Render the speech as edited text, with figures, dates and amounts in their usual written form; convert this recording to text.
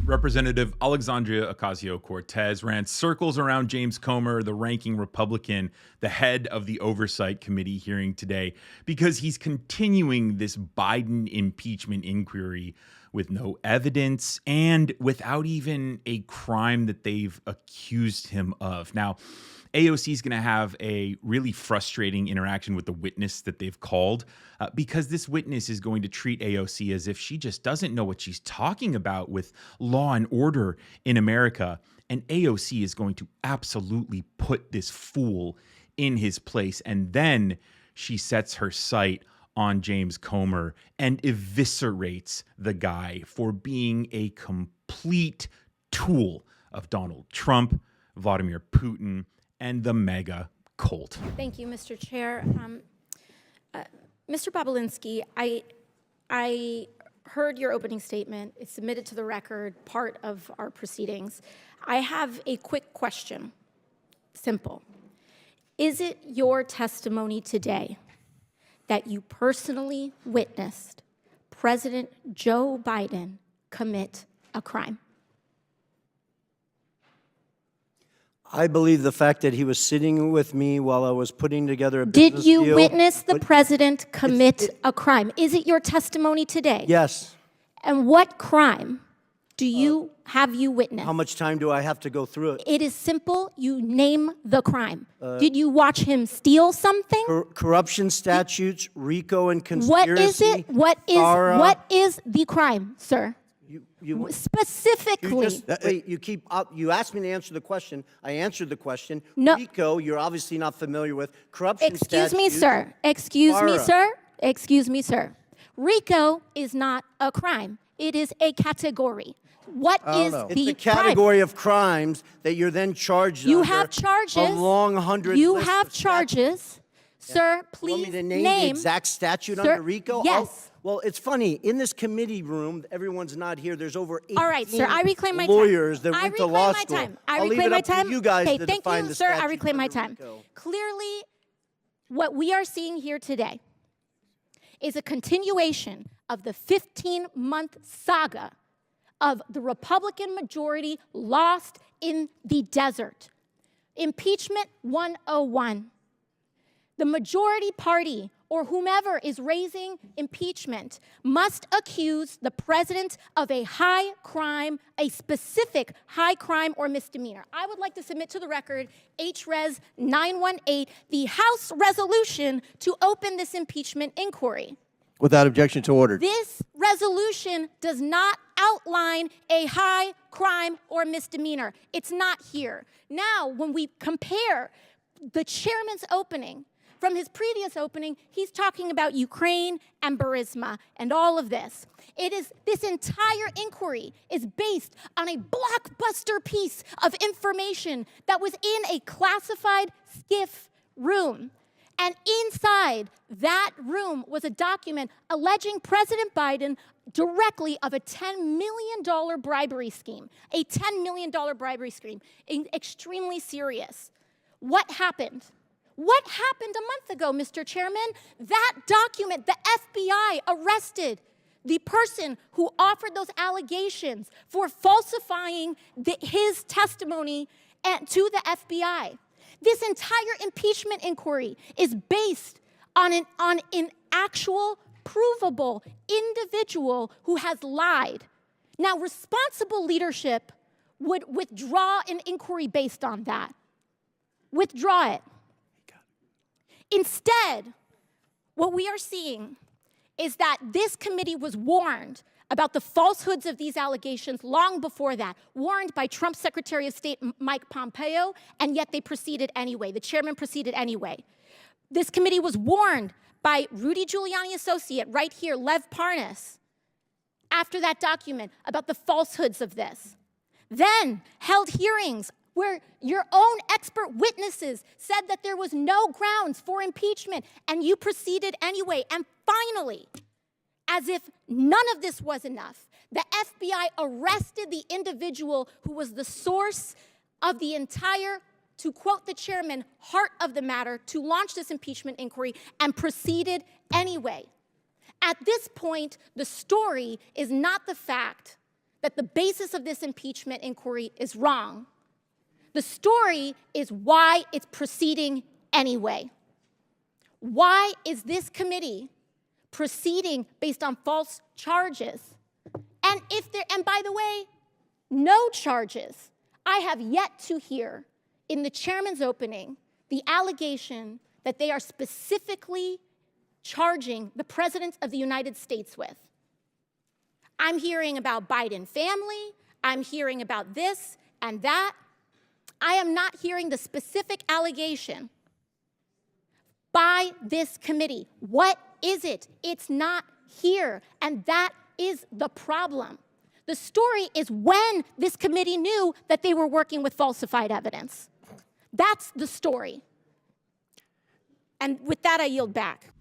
Representative Alexandria Ocasio-Cortez ran circles around James Comer, the ranking Republican, the head of the Oversight Committee hearing today, because he's continuing this Biden impeachment inquiry with no evidence and without even a crime that they've accused him of. Now, AOC is going to have a really frustrating interaction with the witness that they've called because this witness is going to treat AOC as if she just doesn't know what she's talking about with law and order in America. And AOC is going to absolutely put this fool in his place. And then she sets her sight on James Comer and eviscerates the guy for being a complete tool of Donald Trump, Vladimir Putin, and the mega cult. Thank you, Mr. Chair. Mr. Bobulinski, I heard your opening statement. It's submitted to the record, part of our proceedings. I have a quick question, simple. Is it your testimony today that you personally witnessed President Joe Biden commit a crime? I believe the fact that he was sitting with me while I was putting together a business deal. Did you witness the president commit a crime? Is it your testimony today? Yes. And what crime have you witnessed? How much time do I have to go through it? It is simple. You name the crime. Did you watch him steal something? Corruption statutes, RICO and conspiracy. What is it? What is the crime, sir? Specifically. You asked me to answer the question. I answered the question. No. RICO, you're obviously not familiar with. Corruption Excuse statutes. me, sir. Excuse me, sir. Excuse me, sir. RICO is not a crime. It is a category. What is the It's a category of crimes that you're then charged You under have charges. A long 100 You list have of charges. statutes. Sir, please You want me to name the exact statute under RICO? Yes. Well, it's funny. In this committee room, everyone's not here. There's over 18 All right, sir. I reclaim my lawyers time. that went to law school. I I'll leave reclaim it my up time. to you guys Okay, to thank define you, the sir. I statute reclaim my under time. RICO. Clearly, what we are seeing here today is a continuation of the 15-month saga of the Republican majority lost in the desert. Impeachment 101. The majority party, or whomever is raising impeachment, must accuse the president of a high crime, a specific high crime or misdemeanor. I would like to submit to the record HRES 918, the House resolution to open this impeachment inquiry. Without objection to order. This resolution does not outline a high crime or misdemeanor. It's not here. Now, when we compare the chairman's opening from his previous opening, he's talking about Ukraine and Burisma and all of this. This entire inquiry is based on a blockbuster piece of information that was in a classified SCIF room. And inside that room was a document alleging President Biden directly of a $10 million bribery scheme, a $10 million bribery scheme, extremely serious. What happened? What happened a month ago, Mr. Chairman? That document, the FBI arrested the person who offered those allegations for falsifying his testimony to the FBI. This entire impeachment inquiry is based on an actual, provable individual who has lied. Now, responsible leadership would withdraw an inquiry based on that. Withdraw it. Instead, what we are seeing is that this committee was warned about the falsehoods of these allegations long before that, warned by Trump's Secretary of State, Mike Pompeo, and yet they proceeded anyway. The chairman proceeded anyway. This committee was warned by Rudy Giuliani associate right here, Lev Parnas, after that document about the falsehoods of this. Then held hearings where your own expert witnesses said that there was no grounds for impeachment, and you proceeded anyway. And finally, as if none of this was enough, the FBI arrested the individual who was the source of the entire, to quote the chairman, heart of the matter, to launch this impeachment inquiry, and proceeded anyway. At this point, the story is not the fact that the basis of this impeachment inquiry is wrong. The story is why it's proceeding anyway. Why is this committee proceeding based on false charges? And by the way, no charges. I have yet to hear in the chairman's opening the allegation that they are specifically charging the President of the United States with. I'm hearing about Biden family. I'm hearing about this and that. I am not hearing the specific allegation by this committee. What is it? It's not here, and that is the problem. The story is when this committee knew that they were working with falsified evidence. That's the story. And with that, I yield back.